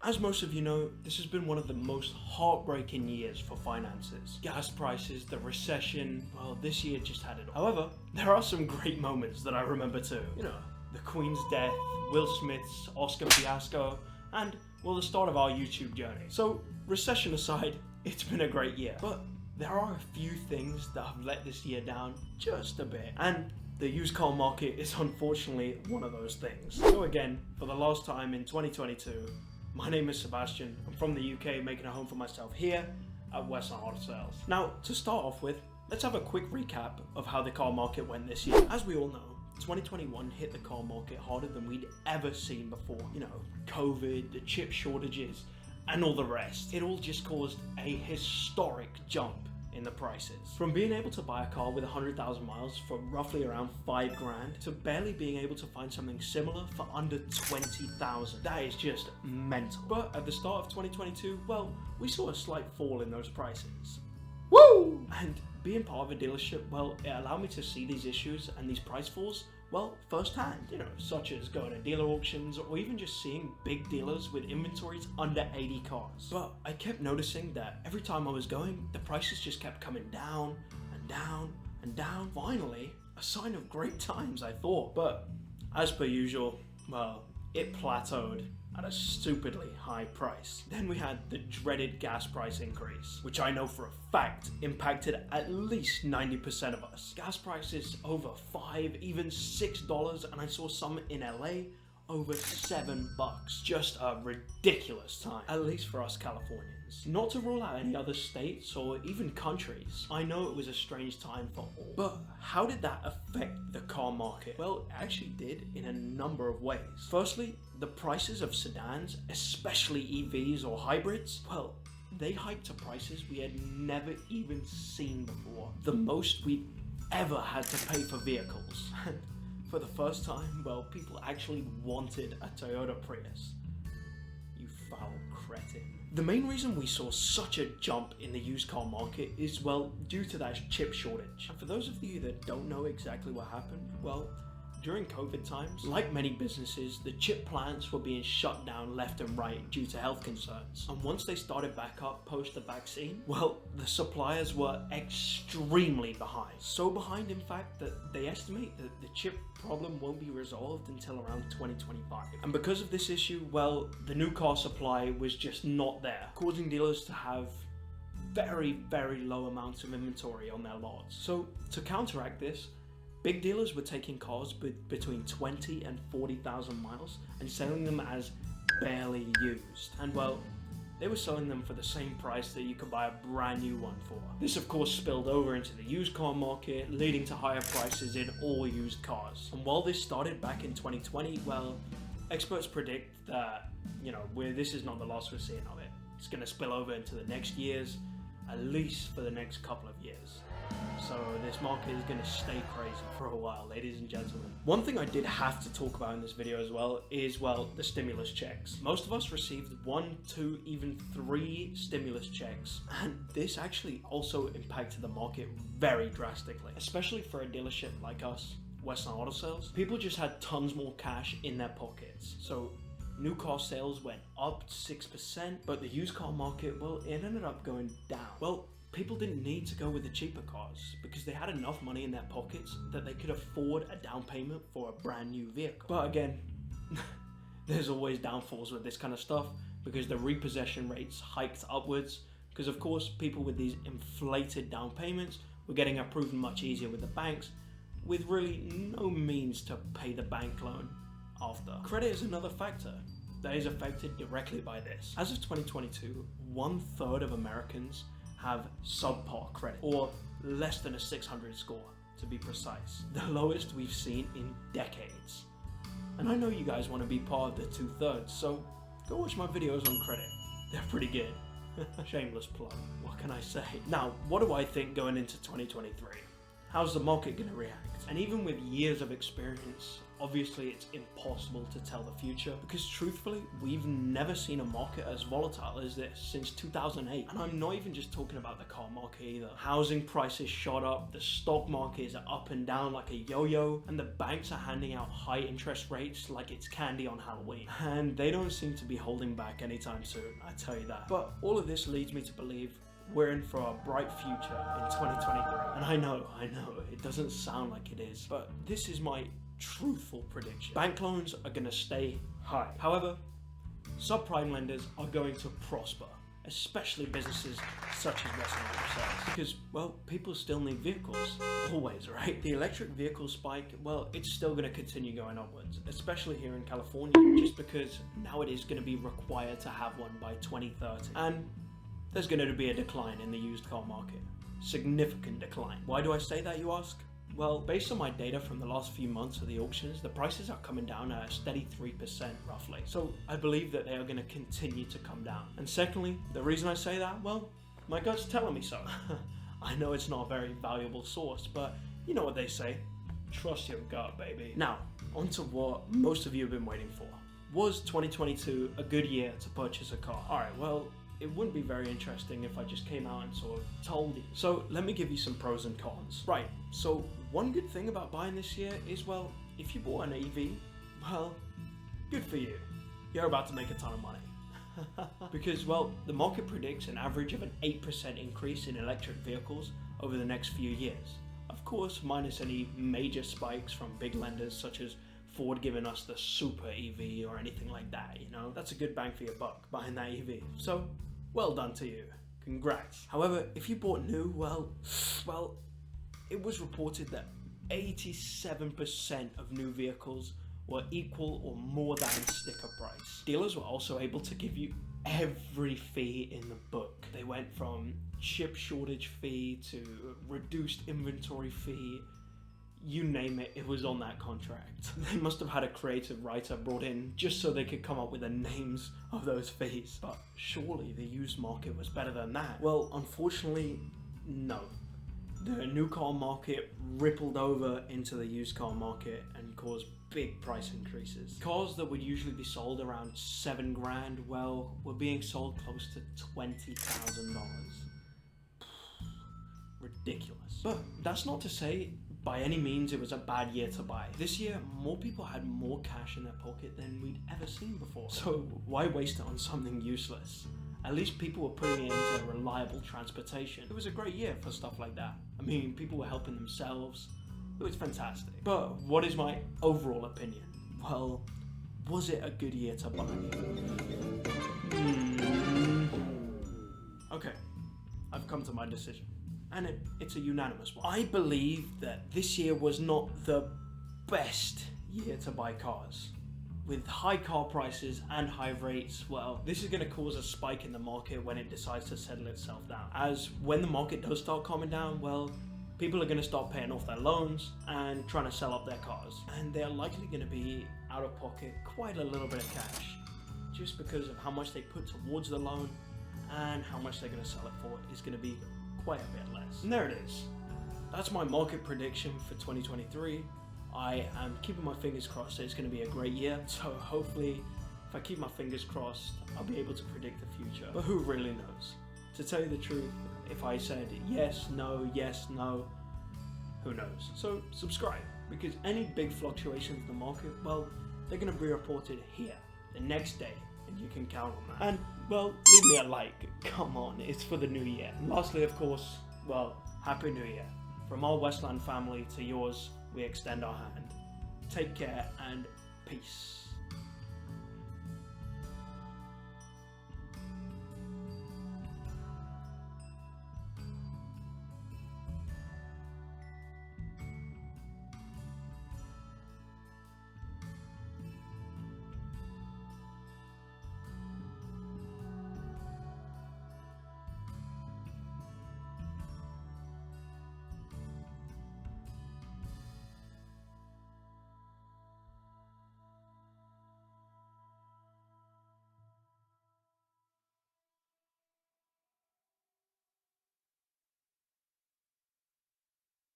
As most of you know, this has been one of the most heartbreaking years for finances. Gas prices, the recession, well, this year just had it all. However, there are some great moments that I remember too. You know, the Queen's death, Will Smith's Oscar fiasco, and, well, the start of our YouTube journey. So, recession aside, it's been a great year. But there are a few things that have let this year down just a bit. And the used car market is unfortunately one of those things. So again, for the last time in 2022, my name is Sebastian. I'm from the UK, making a home for myself here at Westland Auto Sales. Now, to start off with, let's have a quick recap of how the car market went this year. As we all know, 2021 hit the car market harder than we'd ever seen before. You know, COVID, the chip shortages, and all the rest. It all just caused a historic jump in the prices. From being able to buy a car with 100,000 miles for roughly around $5 grand to barely being able to find something similar for under 20,000. That is just mental. But at the start of 2022, well, we saw a slight fall in those prices. Woo! And being part of a dealership, well, it allowed me to see these issues and these price falls, well, firsthand, you know, such as going to dealer auctions or even just seeing big dealers with inventories under 80 cars. But I kept noticing that every time I was going, the prices just kept coming down and down and down. Finally, a sign of great times, I thought. But as per usual, well, it plateaued at a stupidly high price. Then we had the dreaded gas price increase, which I know for a fact impacted at least 90% of us. Gas prices over $5, even $6, and I saw some in LA over $7. Just a ridiculous time, at least for us Californians. Not to rule out any other states or even countries. I know it was a strange time for all. But how did that affect the car market? Well, it actually did in a number of ways. Firstly, the prices of sedans, especially EVs or hybrids, well, they hiked to prices we had never even seen before. The most we'd ever had to pay for vehicles. And for the first time, well, people actually wanted a Toyota Prius. You foul cretin. The main reason we saw such a jump in the used car market is, well, due to that chip shortage. And for those of you that don't know exactly what happened, well, during COVID times, like many businesses, the chip plants were being shut down left and right due to health concerns. And once they started back up post the vaccine, well, the suppliers were extremely behind. So behind, in fact, that they estimate that the chip problem won't be resolved until around 2025. And because of this issue, well, the new car supply was just not there, causing dealers to have very, very low amounts of inventory on their lots. So to counteract this, big dealers were taking cars between 20 and 40,000 miles and selling them as barely used. And well, they were selling them for the same price that you could buy a brand new one for. This of course spilled over into the used car market, leading to higher prices in all used cars. And while this started back in 2020, well, experts predict that, you know, this is not the last we're seeing of it. It's gonna spill over into the next years, at least for the next couple of years. So this market is going to stay crazy for a while, ladies and gentlemen. One thing I did have to talk about in this video as well is, well, the stimulus checks. Most of us received 1, 2, even 3 stimulus checks, and this actually also impacted the market very drastically, especially for a dealership like us, Westland Auto Sales. People just had tons more cash in their pockets. So new car sales went up 6%, but the used car market, well, it ended up going down. Well, people didn't need to go with the cheaper cars because they had enough money in their pockets that they could afford a down payment for a brand new vehicle. But again, there's always downfalls with this kind of stuff because the repossession rates hiked upwards because of course people with these inflated down payments were getting approved much easier with the banks with really no means to pay the bank loan after. Credit is another factor that is affected directly by this. As of 2022, 1/3 of Americans have subpar credit, or less than a 600 score to be precise. The lowest we've seen in decades. And I know you guys want to be part of the 2/3, so go watch my videos on credit. They're pretty good. Shameless plug, what can I say? Now, what do I think going into 2023? How's the market gonna react? And even with years of experience obviously it's impossible to tell the future because truthfully, we've never seen a market as volatile as this since 2008. And I'm not even just talking about the car market either. Housing prices shot up, the stock market is up and down like a yo-yo, and the banks are handing out high interest rates like it's candy on Halloween. And they don't seem to be holding back anytime soon, I tell you that. But all of this leads me to believe we're in for a bright future in 2023. And I know, it doesn't sound like it is, but this is my truthful prediction. Bank loans are going to stay high. However, subprime lenders are going to prosper, especially businesses such as Westland themselves. Because, well, people still need vehicles. Always, right? The electric vehicle spike, well, it's still going to continue going upwards, especially here in California, just because now it is going to be required to have one by 2030. And there's going to be a decline in the used car market. Significant decline. Why do I say that, you ask? Well, based on my data from the last few months of the auctions, the prices are coming down at a steady 3% roughly. So I believe that they are going to continue to come down. And secondly, the reason I say that, well, my gut's telling me so. I know it's not a very valuable source, but you know what they say, trust your gut, baby. Now, on to what most of you have been waiting for. Was 2022 a good year to purchase a car? Alright, well, it wouldn't be very interesting if I just came out and sort of told you. So let me give you some pros and cons. Right, so one good thing about buying this year is, well, if you bought an EV, well, good for you. You're about to make a ton of money. Because, well, the market predicts an average of an 8% increase in electric vehicles over the next few years. Of course, minus any major spikes from big lenders such as Ford giving us the super EV or anything like that, you know? That's a good bang for your buck buying that EV. So, well done to you. Congrats. However, if you bought new, well, it was reported that 87% of new vehicles were equal or more than sticker price. Dealers were also able to give you every fee in the book. They went from chip shortage fee to reduced inventory fee. You name it, it was on that contract. They must have had a creative writer brought in just so they could come up with the names of those fees. But surely the used market was better than that. Well, unfortunately, no. The new car market rippled over into the used car market and caused big price increases. Cars that would usually be sold around $7 grand, well, were being sold close to $20,000. Ridiculous. But that's not to say by any means it was a bad year to buy. This year, more people had more cash in their pocket than we'd ever seen before. So why waste it on something useless? At least people were putting it into reliable transportation. It was a great year for stuff like that. I mean, people were helping themselves. It was fantastic. But what is my overall opinion? Well, was it a good year to buy? Okay, I've come to my decision. And it's a unanimous one. I believe that this year was not the best year to buy cars. With high car prices and high rates, well, this is going to cause a spike in the market when it decides to settle itself down. As when the market does start calming down, well, people are going to start paying off their loans and trying to sell up their cars. And they're likely going to be out of pocket quite a little bit of cash, just because of how much they put towards the loan and how much they're going to sell it for is going to be quite a bit less. And there it is. That's my market prediction for 2023. I am keeping my fingers crossed that it's going to be a great year. So hopefully, if I keep my fingers crossed, I'll be able to predict the future. But who really knows? To tell you the truth, if I said yes, no, who knows? So subscribe, because any big fluctuations in the market, well, they're going to be reported here the next day. And you can count on that. And, well, leave me a like. Come on, it's for the new year. And lastly, of course, well, Happy New Year. From our Westland family to yours, we extend our hand. Take care and peace.